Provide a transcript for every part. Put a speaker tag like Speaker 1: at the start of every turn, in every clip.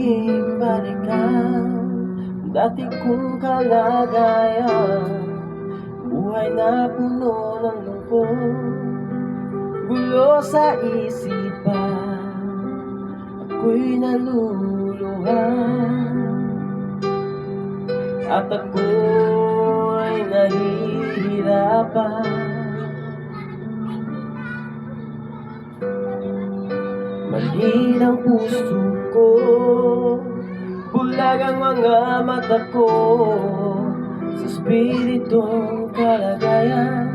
Speaker 1: aking balikan dati kong kalagayan. Buhay na puno ng lungkot, gulo sa isipan, ako'y naluluha at ako'y nahihirapan. Manhid ang puso ko, bulag ang mga mata ko, sa espiritong kalagayan.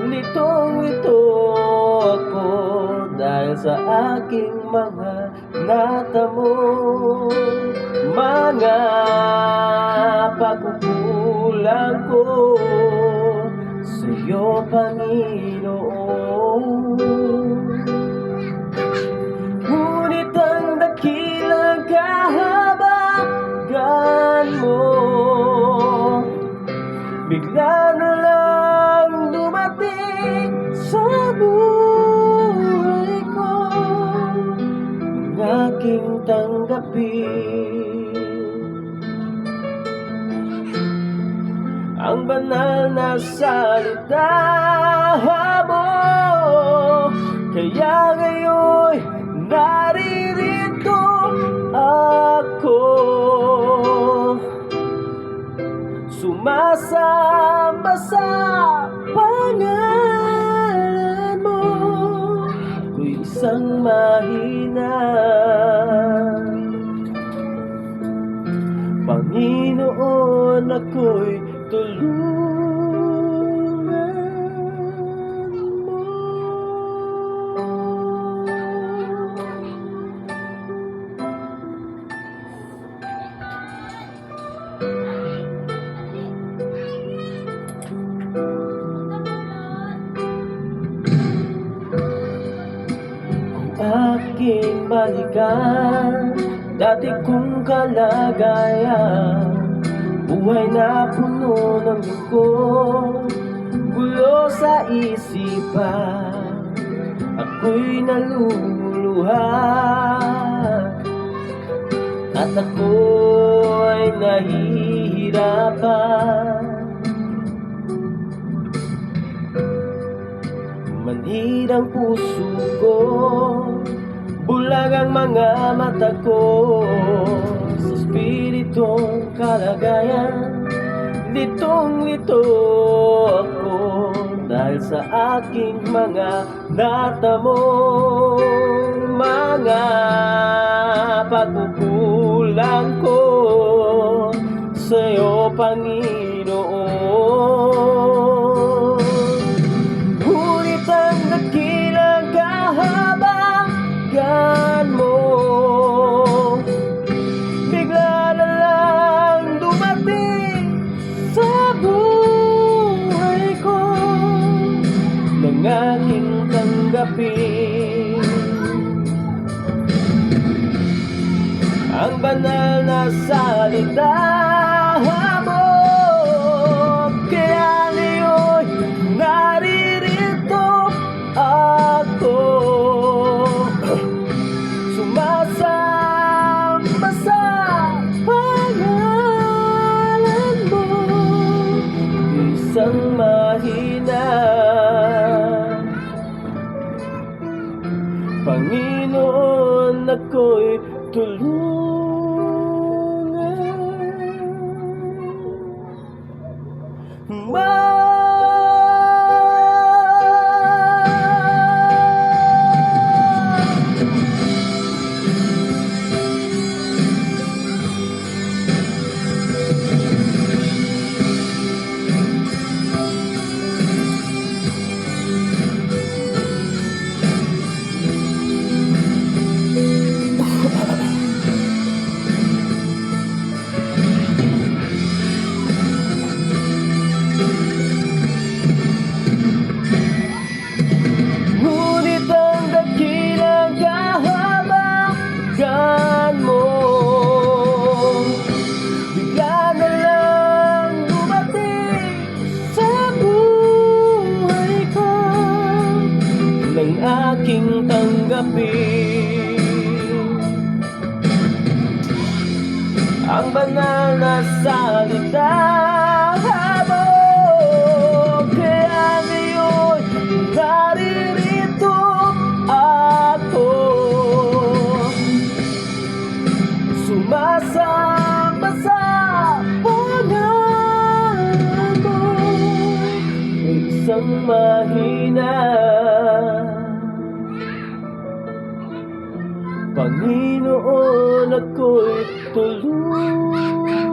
Speaker 1: Litong-lito ako dahil sa aking mga natamo, mga pagkukulang ko sa'yo, Panginoon. Ngunit ang dakilang kahabagan mo bigla na lang dumating sa buhay ko, ng aking tanggapin ang banal na salita mo. Kaya ngayon'y naririto ako, sumasamba sa pangalan mo. Ako'y isang mahina, Panginoon, ako'y tulungan mo. Aking balikan dati kong kalagayan. Buhay na puno ng lungkot, gulo sa isipan, ako'y naluluha at ako'y nahihirapan. Manhid ang puso ko, bulag ang mga mata ko, sa espiritong kalagayan. Litong-lito ako dahil sa aking mga natamo, mga pagkukulang ko sa'yo, Panginoon. Ngunit ang dakilang kahabagan mo bigla na lang dumating sa buhay ko, ng aking tanggapin ang banal na salita mo. Kaya ngayon'y naririto ako, sumasamba sa pangalan mo. Isang mahina, Panginoon, ako'y tulungan mo. ang banal na salita mo. Kaya ngayon naririto ako, sumasamba sa punan mo, isang mahina. Panginoon, ako'y tulungan